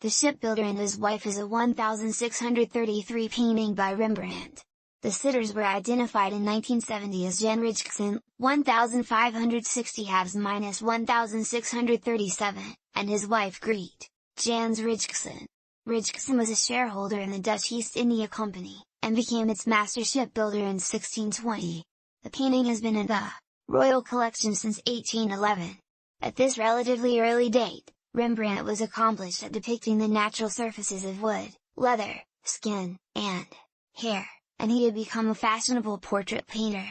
The Shipbuilder and His Wife is a 1633 painting by Rembrandt. The sitters were identified in 1970 as Jan Rijkson, 1560-1637, and his wife Greet, Jans Rijkson. Rijkson was a shareholder in the Dutch East India Company, and became its master shipbuilder in 1620. The painting has been in the Royal Collection since 1811. At this relatively early date, Rembrandt was accomplished at depicting the natural surfaces of wood, leather, skin, and hair, and he had become a fashionable portrait painter.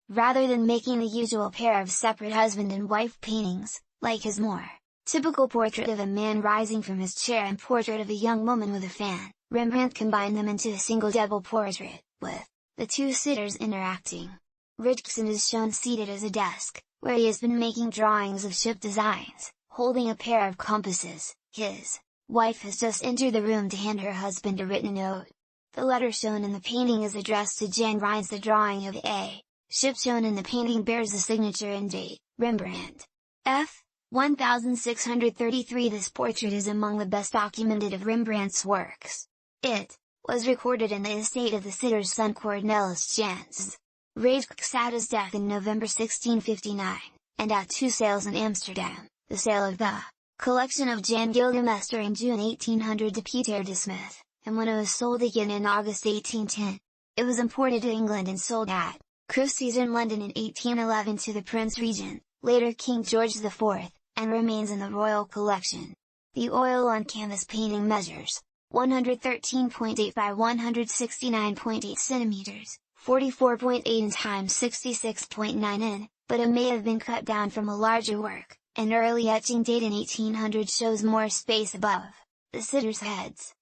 Rather than making the usual pair of separate husband and wife paintings, like his more typical portrait of a man rising from his chair and portrait of a young woman with a fan, Rembrandt combined them into a single double portrait, with the two sitters interacting. Rijkson is shown seated at a desk, where he has been making drawings of ship designs, holding a pair of compasses. His wife has just entered the room to hand her husband a written note. The letter shown in the painting is addressed to Jan Rijns. The drawing of a ship shown in the painting bears the signature and date, Rembrandt. F. 1633. This portrait is among the best documented of Rembrandt's works. It was recorded in the estate of the sitter's son Cornelis Jansz Rijks at his death in November 1659, and at two sales in Amsterdam, the sale of the collection of Jan Gildermester in June 1800 to Pieter de Smith, and when it was sold again in August 1810. It was imported to England and sold at Christie's in London in 1811 to the Prince Regent, later King George IV, and remains in the Royal Collection. The oil on canvas painting measures 113.8 by 169.8 centimeters, 44.8 in times 66.9 in, but it may have been cut down from a larger work. An early etching date in 1800 shows more space above the sitters' heads.